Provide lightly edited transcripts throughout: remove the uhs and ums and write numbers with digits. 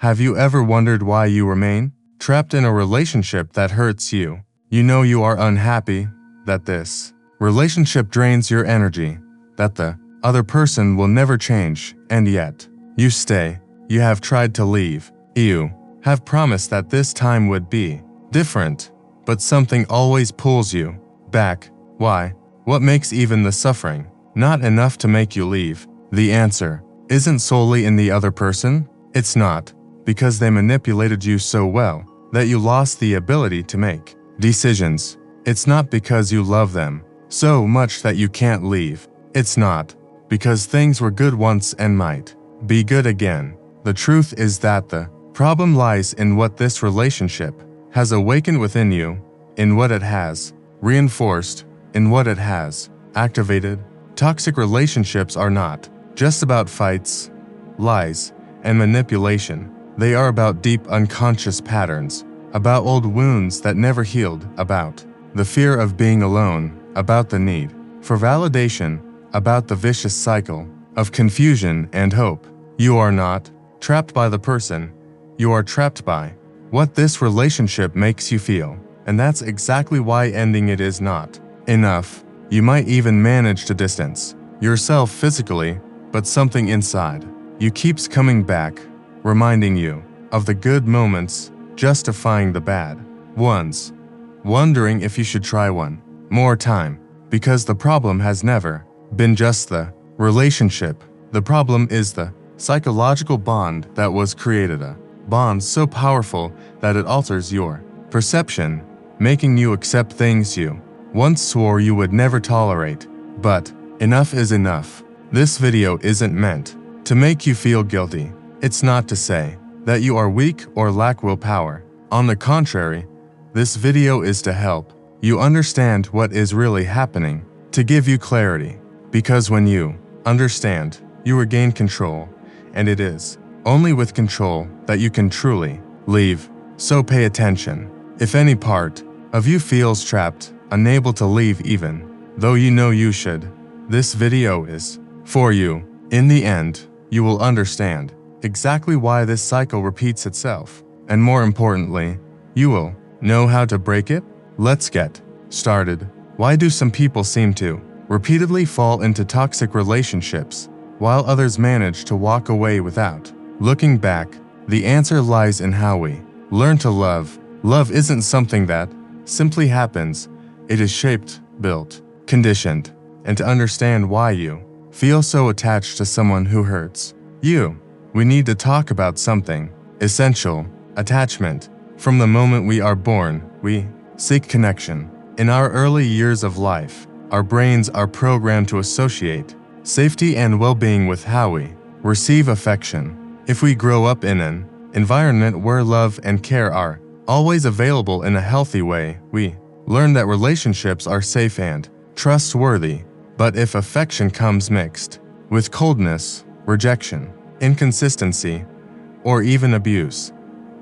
Have you ever wondered why you remain trapped in a relationship that hurts you? You know you are unhappy, that this relationship drains your energy, that the other person will never change, and yet you stay. You have tried to leave. You have promised that this time would be different, but something always pulls you back. Why? What makes even the suffering not enough to make you leave? The answer isn't solely in the other person. It's not because they manipulated you so well that you lost the ability to make decisions. It's not because you love them so much that you can't leave. It's not because things were good once and might be good again. The truth is that the problem lies in what this relationship has awakened within you, in what it has reinforced, in what it has activated. Toxic relationships are not just about fights, lies, and manipulation. They are about deep unconscious patterns, about old wounds that never healed, about the fear of being alone, about the need for validation, about the vicious cycle of confusion and hope. You are not trapped by the person. You are trapped by what this relationship makes you feel. And that's exactly why ending it is not enough. You might even manage to distance yourself physically, but something inside you keeps coming back, reminding you of the good moments, justifying the bad ones, wondering if you should try one more time, because the problem has never been just the relationship. The problem is the psychological bond that was created, a bond so powerful that it alters your perception, making you accept things you once swore you would never tolerate. But enough is enough. This video isn't meant to make you feel guilty. It's not to say that you are weak or lack willpower. On the contrary, this video is to help you understand what is really happening, to give you clarity. Because when you understand, you regain control, and it is only with control that you can truly leave. So pay attention. If any part of you feels trapped, unable to leave even though you know you should, this video is for you. In the end, you will understand exactly why this cycle repeats itself, and more importantly, you will know how to break it. Let's get started. Why do some people seem to repeatedly fall into toxic relationships while others manage to walk away without looking back? The answer lies in how we learn to love. Love isn't something that simply happens. It is shaped, built, conditioned. And to understand why you feel so attached to someone who hurts you, we need to talk about something essential: attachment. From the moment we are born, we seek connection. In our early years of life, our brains are programmed to associate safety and well-being with how we receive affection. If we grow up in an environment where love and care are always available in a healthy way, we learn that relationships are safe and trustworthy. But if affection comes mixed with coldness, rejection, inconsistency, or even abuse,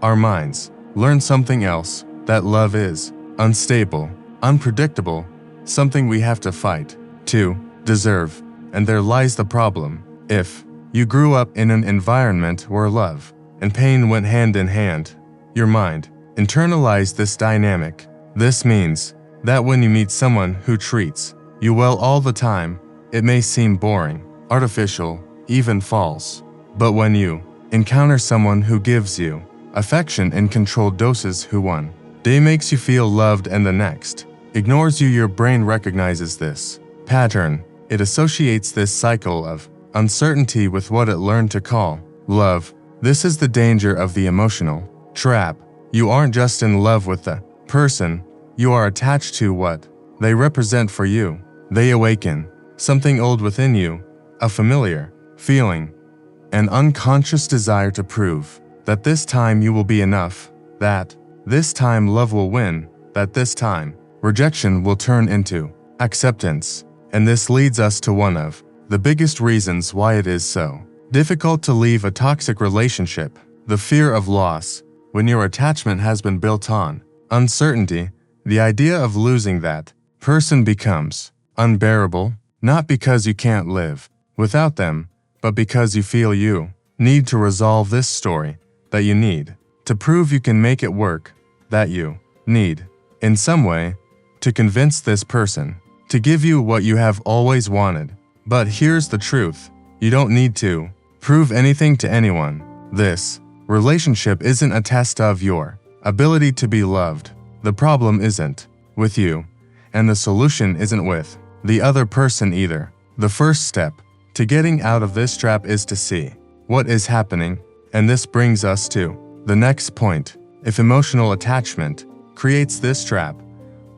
our minds learn something else: that love is unstable, unpredictable, something we have to fight to deserve. And there lies the problem. If you grew up in an environment where love and pain went hand in hand, your mind internalized this dynamic. This means that when you meet someone who treats you well all the time, it may seem boring, artificial, even false. But when you encounter someone who gives you affection in controlled doses, who one day makes you feel loved and the next ignores you, your brain recognizes this pattern. It associates this cycle of uncertainty with what it learned to call love. This is the danger of the emotional trap. You aren't just in love with the person, you are attached to what they represent for you. They awaken something old within you, a familiar feeling, an unconscious desire to prove that this time you will be enough, that this time love will win, that this time rejection will turn into acceptance. And this leads us to one of the biggest reasons why it is so difficult to leave a toxic relationship: the fear of loss. When your attachment has been built on uncertainty, the idea of losing that person becomes unbearable, not because you can't live without them, but because you feel you need to resolve this story that you need, to prove you can make it work, that you need, in some way, to convince this person, to give you what you have always wanted. But here's the truth, you don't need to prove anything to anyone. This relationship isn't a test of your ability to be loved. The problem isn't with you, and the solution isn't with the other person either. The first step to getting out of this trap is to see what is happening, and this brings us to the next point. If emotional attachment creates this trap,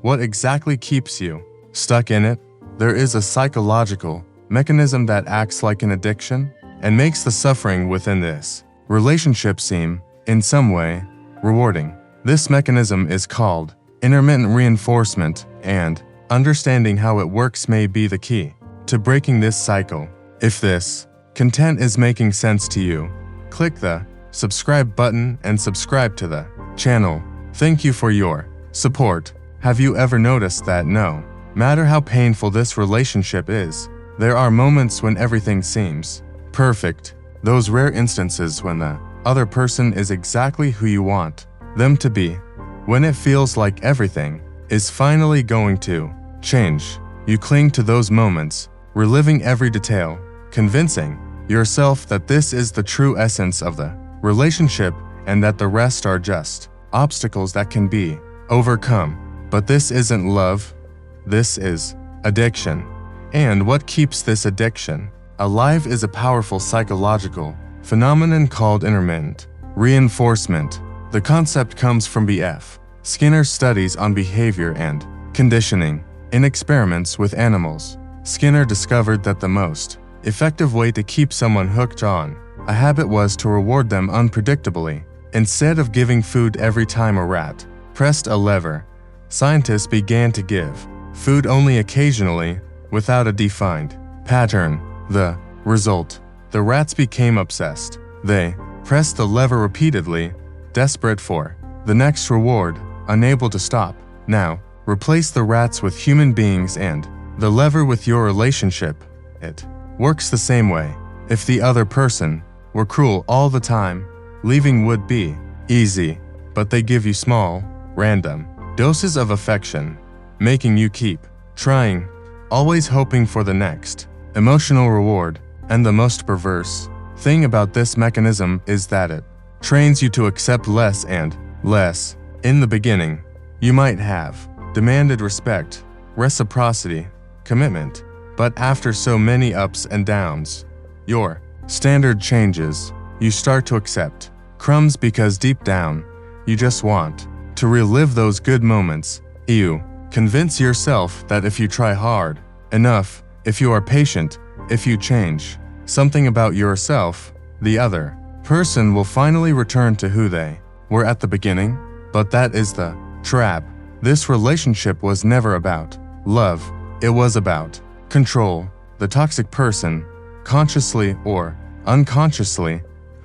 what exactly keeps you stuck in it? There is a psychological mechanism that acts like an addiction and makes the suffering within this relationship seem, in some way, rewarding. This mechanism is called intermittent reinforcement, and understanding how it works may be the key to breaking this cycle. If this content is making sense to you, click the subscribe button and subscribe to the channel. Thank you for your support. Have you ever noticed that no matter how painful this relationship is, there are moments when everything seems perfect? Those rare instances when the other person is exactly who you want them to be. When it feels like everything is finally going to change, you cling to those moments, reliving every detail, convincing yourself that this is the true essence of the relationship and that the rest are just obstacles that can be overcome. But this isn't love, this is addiction. And what keeps this addiction alive is a powerful psychological phenomenon called intermittent reinforcement. The concept comes from B.F. Skinner's studies on behavior and conditioning. In experiments with animals, Skinner discovered that the most effective way to keep someone hooked on a habit was to reward them unpredictably. Instead of giving food every time a rat pressed a lever, scientists began to give food only occasionally without a defined pattern. The result: the rats became obsessed. They pressed the lever repeatedly, desperate for the next reward, unable to stop. Now, replace the rats with human beings and the lever with your relationship. It works the same way. If the other person were cruel all the time, leaving would be easy, but they give you small, random doses of affection, making you keep trying, always hoping for the next emotional reward. And the most perverse thing about this mechanism is that it trains you to accept less and less. In the beginning, you might have demanded respect, reciprocity, commitment, but after so many ups and downs, your standard changes. You start to accept crumbs because deep down, you just want to relive those good moments. You convince yourself that if you try hard enough, if you are patient, if you change something about yourself, the other person will finally return to who they were at the beginning. But that is the trap. This relationship was never about love, it was about control. The toxic person, consciously or unconsciously,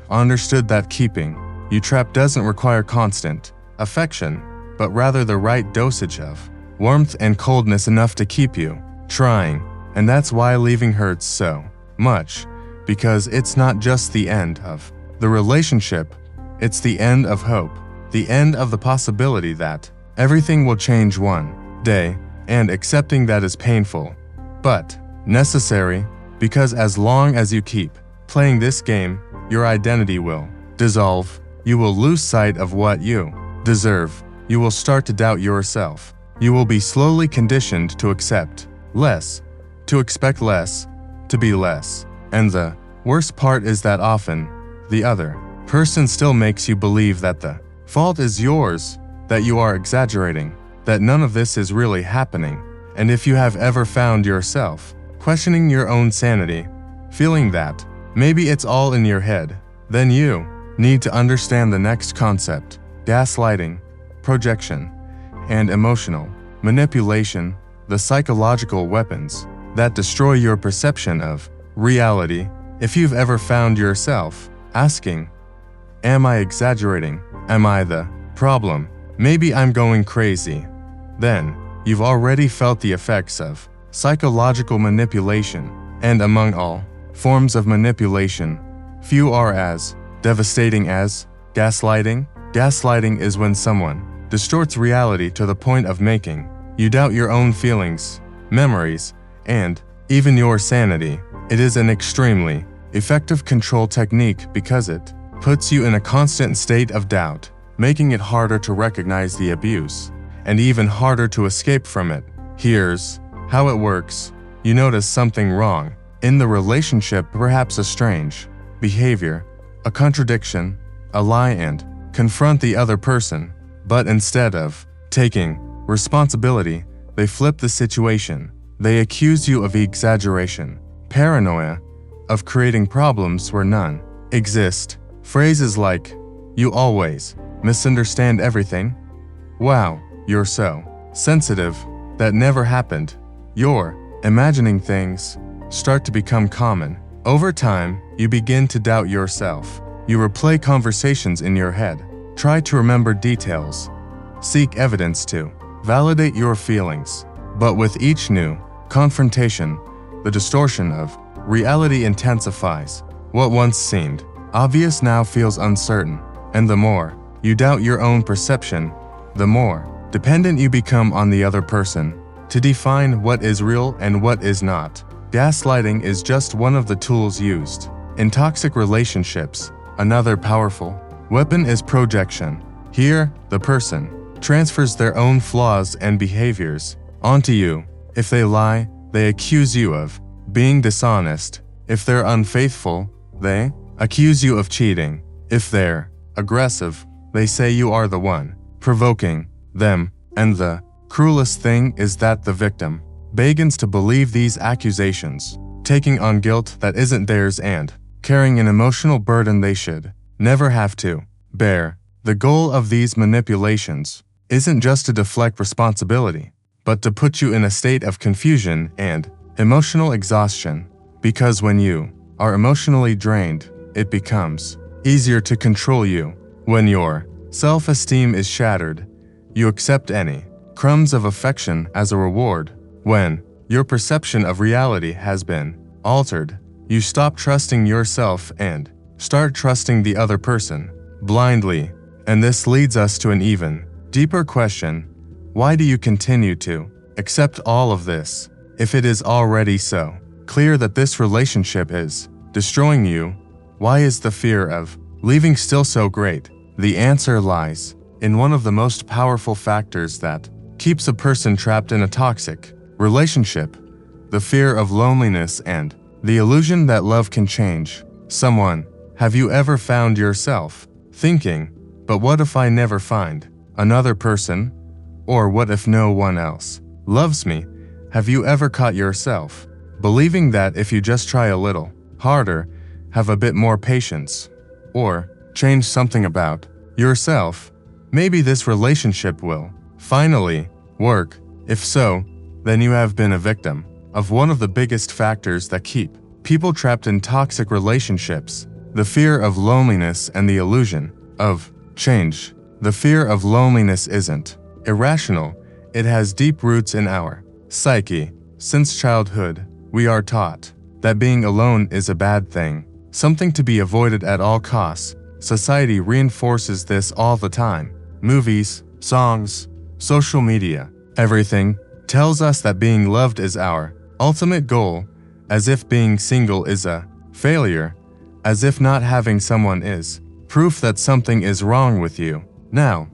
understood that keeping you trapped doesn't require constant affection, but rather the right dosage of warmth and coldness enough to keep you trying. And that's why leaving hurts so much, because it's not just the end of the relationship, it's the end of hope, the end of the possibility that everything will change one day, and accepting that is painful, but necessary, because as long as you keep playing this game, your identity will dissolve. You will lose sight of what you deserve. You will start to doubt yourself. You will be slowly conditioned to accept less, to expect less, to be less. And the worst part is that often, the other person still makes you believe that the fault is yours, that you are exaggerating, that none of this is really happening. And if you have ever found yourself questioning your own sanity, feeling that maybe it's all in your head, then you need to understand the next concept: gaslighting, projection, and emotional manipulation, the psychological weapons that destroy your perception of reality. If you've ever found yourself asking, am I exaggerating? Am I the problem? Maybe I'm going crazy. Then, you've already felt the effects of psychological manipulation. And among all forms of manipulation, few are as devastating as Gaslighting? Gaslighting is when someone distorts reality to the point of making you doubt your own feelings, memories, and even your sanity. It is an extremely effective control technique because it puts you in a constant state of doubt, making it harder to recognize the abuse and even harder to escape from it. Here's how it works. You notice something wrong in the relationship, perhaps a strange behavior, a contradiction, a lie, and confront the other person. But instead of taking responsibility, they flip the situation. They accuse you of exaggeration, paranoia, of creating problems where none exist. Phrases like, "You always misunderstand everything," "Wow, you're so sensitive, that never happened," "You're imagining things," start to become common. Over time, you begin to doubt yourself. You replay conversations in your head, try to remember details, seek evidence to validate your feelings. But with each new confrontation, the distortion of reality intensifies. What once seemed obvious now feels uncertain, and the more you doubt your own perception, the more dependent you become on the other person to define what is real and what is not. Gaslighting is just one of the tools used in toxic relationships. Another powerful weapon is projection. Here, the person transfers their own flaws and behaviors onto you. If they lie, they accuse you of being dishonest. If they're unfaithful, they accuse you of cheating. If they're aggressive, they say you are the one provoking them. And the cruelest thing is that the victim begins to believe these accusations, taking on guilt that isn't theirs and carrying an emotional burden they should never have to bear. The goal of these manipulations isn't just to deflect responsibility, but to put you in a state of confusion and emotional exhaustion. Because when you are emotionally drained, it becomes easier to control you. When your self-esteem is shattered, you accept any crumbs of affection as a reward. When your perception of reality has been altered, you stop trusting yourself and start trusting the other person blindly. And this leads us to an even deeper question. Why do you continue to accept all of this if it is already so clear that this relationship is destroying you? Why is the fear of leaving still so great? The answer lies in one of the most powerful factors that keeps a person trapped in a toxic relationship: the fear of loneliness and the illusion that love can change someone. Have you ever found yourself thinking, "But what if I never find another person?" Or what if no one else loves me? Have you ever caught yourself believing that if you just try a little harder, have a bit more patience, or change something about yourself, maybe this relationship will finally work? If so, then you have been a victim of one of the biggest factors that keep people trapped in toxic relationships: the fear of loneliness and the illusion of change. The fear of loneliness isn't irrational, it has deep roots in our psyche. Since childhood, we are taught that being alone is a bad thing, something to be avoided at all costs. Society reinforces this all the time. Movies, songs, social media, everything tells us that being loved is our ultimate goal, as if being single is a failure, as if not having someone is proof that something is wrong with you. Now,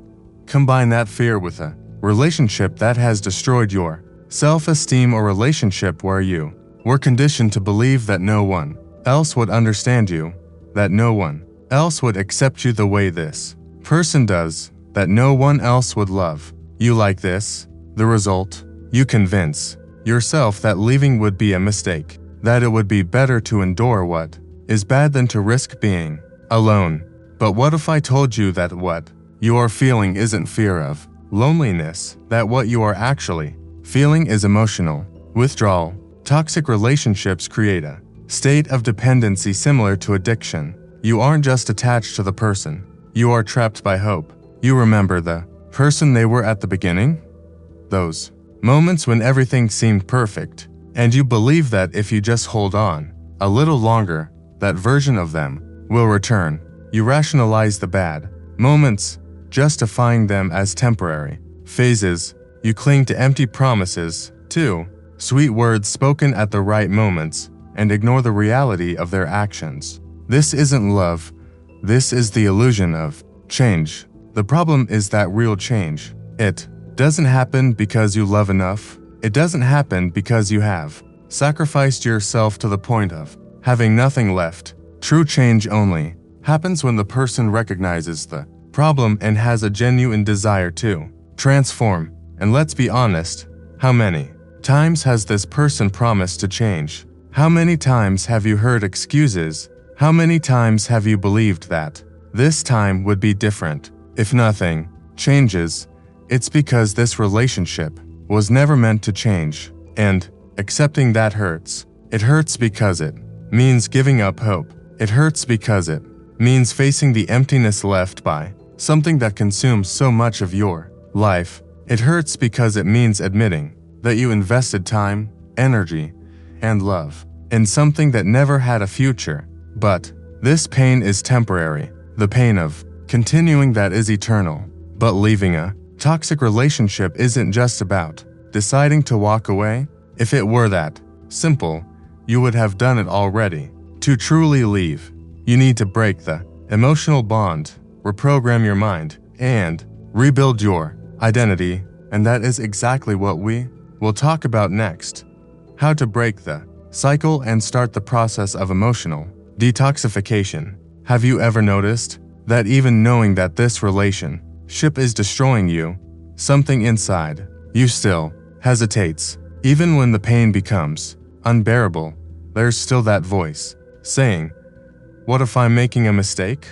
combine that fear with a relationship that has destroyed your self-esteem, or relationship where you were conditioned to believe that no one else would understand you, that no one else would accept you the way this person does, that no one else would love you like this. The result? You convince yourself that leaving would be a mistake, that it would be better to endure what is bad than to risk being alone. But what if I told you that what you are feeling isn't fear of loneliness, that what you are actually feeling is emotional withdrawal? Toxic relationships create a state of dependency similar to addiction. You aren't just attached to the person, you are trapped by hope. You remember the person they were at the beginning? Those moments when everything seemed perfect, and you believe that if you just hold on a little longer, that version of them will return. You rationalize the bad moments, justifying them as temporary phases. You cling to empty promises, too, sweet words spoken at the right moments, and ignore the reality of their actions. This isn't love. This is the illusion of change. The problem is that real change, it doesn't happen because you love enough. It doesn't happen because you have sacrificed yourself to the point of having nothing left. True change only happens when the person recognizes the problem and has a genuine desire to transform. And let's be honest, how many times has this person promised to change? How many times have you heard excuses? How many times have you believed that this time would be different? If nothing changes, it's because this relationship was never meant to change. And accepting that hurts. It hurts because it means giving up hope. It hurts because it means facing the emptiness left by something that consumes so much of your life. It hurts because it means admitting that you invested time, energy, and love in something that never had a future. But this pain is temporary. The pain of continuing that is eternal. But leaving a toxic relationship isn't just about deciding to walk away. If it were that simple, you would have done it already. To truly leave, you need to break the emotional bond, reprogram your mind, and rebuild your identity. And that is exactly what we will talk about next. How to break the cycle and start the process of emotional detoxification. Have you ever noticed that even knowing that this relationship is destroying you, something inside you still hesitates? Even when the pain becomes unbearable, there's still that voice saying, "What if I'm making a mistake?"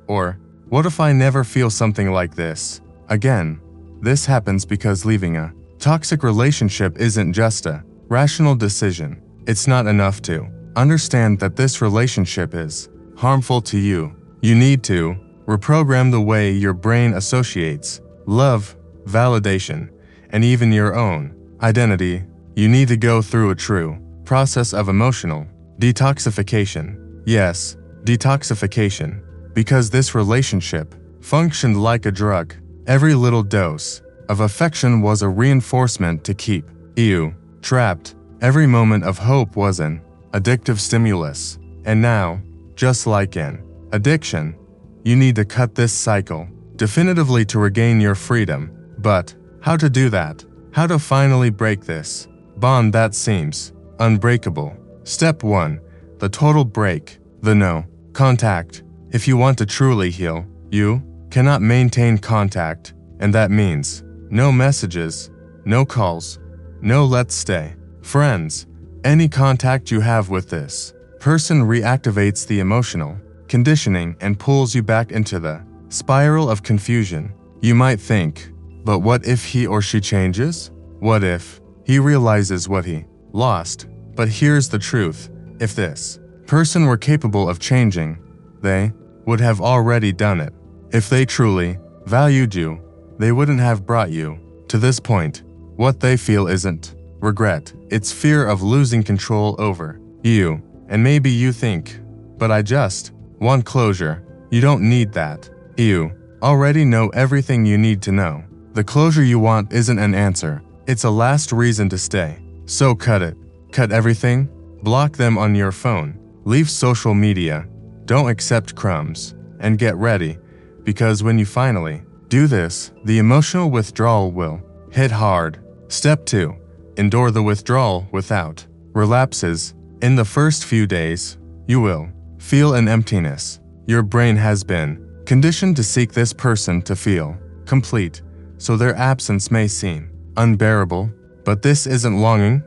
Or, "What if I never feel something like this again?" This happens because leaving a toxic relationship isn't just a rational decision. It's not enough to understand that this relationship is harmful to you. You need to reprogram the way your brain associates love, validation, and even your own identity. You need to go through a true process of emotional detoxification. Yes, detoxification, because this relationship functioned like a drug. Every little dose of affection was a reinforcement to keep you trapped. Every moment of hope was an addictive stimulus. And now, just like an addiction, you need to cut this cycle definitively to regain your freedom. But how to do that? How to finally break this bond that seems unbreakable? Step 1. The total break. The no contact. If you want to truly heal, you cannot maintain contact, and that means no messages, no calls, no let's stay friends. Any contact you have with this person reactivates the emotional conditioning and pulls you back into the spiral of confusion. You might think, but what if he or she changes? What if he realizes what he lost? But here's the truth. If this person were capable of changing, they would have already done it. If they truly valued you, they wouldn't have brought you to this point. What they feel isn't regret, it's fear of losing control over you. And maybe you think, but I just want closure. You don't need that. You already know everything you need to know. The closure you want isn't an answer, it's a last reason to stay. So cut it. Cut everything. Block them on your phone. Leave social media. Don't accept crumbs. And get ready, because when you finally do this, the emotional withdrawal will hit hard. Step 2. Endure the withdrawal without relapses. In the first few days, you will feel an emptiness. Your brain has been conditioned to seek this person to feel complete, so their absence may seem unbearable. But this isn't longing.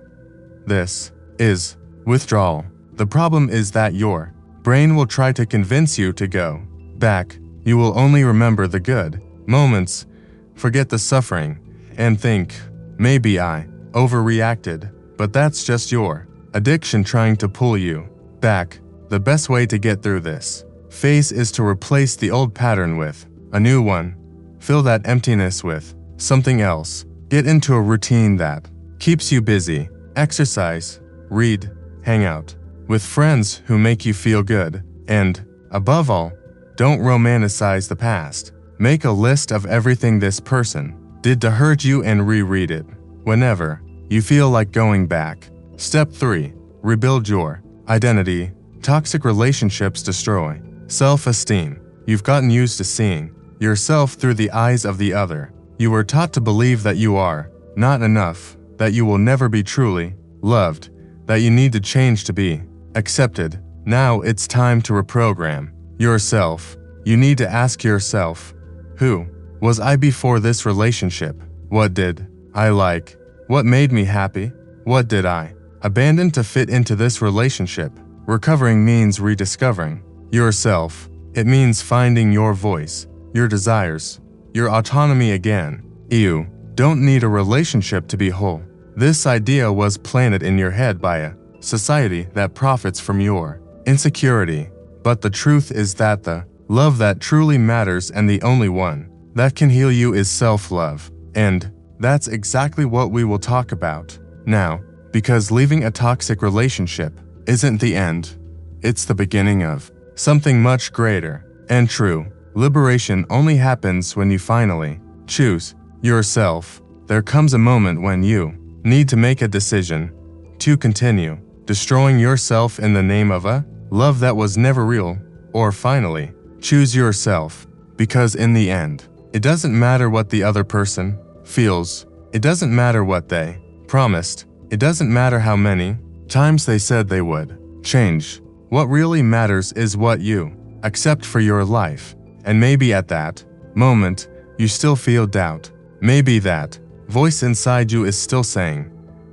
This is withdrawal. The problem is that your brain will try to convince you to go back. You will only remember the good moments, forget the suffering, and think, maybe I overreacted. But that's just your addiction trying to pull you back. The best way to get through this phase is to replace the old pattern with a new one. Fill that emptiness with something else. Get into a routine that keeps you busy. Exercise, read, hang out with friends who make you feel good, and, above all, Don't romanticize the past. Make a list of everything this person did to hurt you and reread it whenever you feel like going back. Step 3. Rebuild your identity. Toxic relationships destroy self-esteem. You've gotten used to seeing yourself through the eyes of the other. You were taught to believe that you are not enough, that you will never be truly loved, that you need to change to be accepted. Now it's time to reprogram yourself. You need to ask yourself, who was I before this relationship? What did I like? What made me happy? What did I abandon to fit into this relationship? Recovering means rediscovering yourself. It means finding your voice, your desires, your autonomy again. You don't need a relationship to be whole. This idea was planted in your head by a society that profits from your insecurity. But the truth is that the love that truly matters and the only one that can heal you is self-love. And that's exactly what we will talk about now, because leaving a toxic relationship isn't the end. It's the beginning of something much greater and true. Liberation only happens when you finally choose yourself. There comes a moment when you need to make a decision to continue destroying yourself in the name of a love that was never real, or finally choose yourself, because in the end, it doesn't matter what the other person feels. It doesn't matter what they promised. It doesn't matter how many times they said they would change. What really matters is what you accept for your life. And maybe at that moment, you still feel doubt. Maybe that voice inside you is still saying,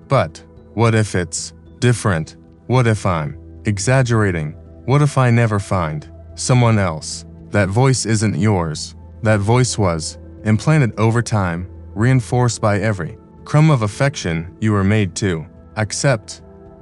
but what if it's different? What if I'm exaggerating? What if I never find someone else? That voice isn't yours. That voice was implanted over time, reinforced by every crumb of affection you were made to accept,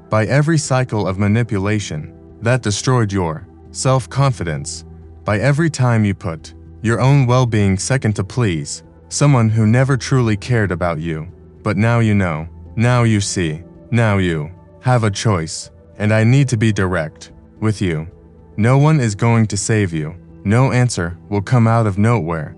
by every cycle of manipulation that destroyed your self-confidence, by every time you put your own well-being second to please someone who never truly cared about you. But now you know, now you see, now you have a choice, and I need to be direct with you. No one is going to save you. No answer will come out of nowhere.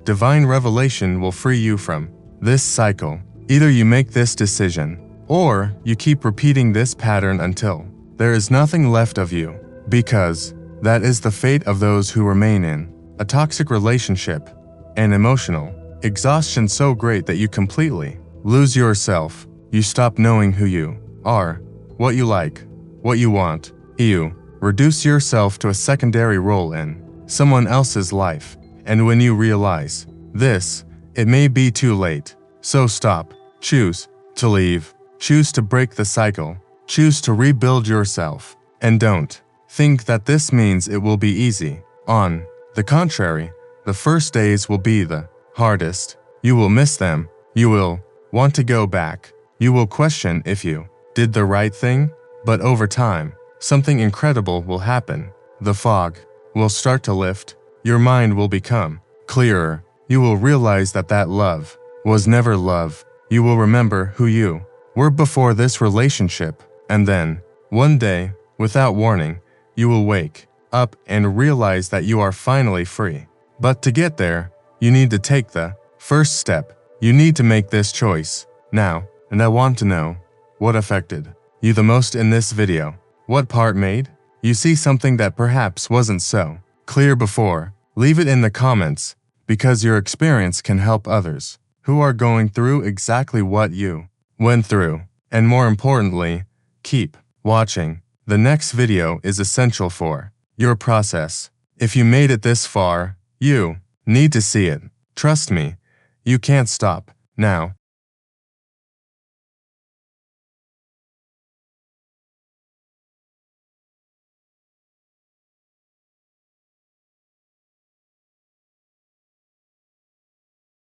Divine revelation will free you from this cycle. Either you make this decision, or you keep repeating this pattern until there is nothing left of you, because that is the fate of those who remain in a toxic relationship, an emotional exhaustion so great that you completely lose yourself. You stop knowing who you are, what you like, what you want. You reduce yourself to a secondary role in someone else's life. And when you realize this, it may be too late. So stop. Choose to leave. Choose to break the cycle. Choose to rebuild yourself. And don't think that this means it will be easy. On the contrary, the first days will be the hardest. You will miss them. You will want to go back. You will question if you did the right thing. But over time, something incredible will happen. The fog will start to lift. Your mind will become clearer. You will realize that that love was never love. You will remember who you were before this relationship. And then, one day, without warning, you will wake up and realize that you are finally free. But to get there, you need to take the first step. You need to make this choice now. And I want to know what affected you the most in this video. What part made you see something that perhaps wasn't so clear before? Leave it in the comments, because your experience can help others who are going through exactly what you went through. And more importantly, keep watching. The next video is essential for your process. If you made it this far, you need to see it. Trust me, you can't stop now.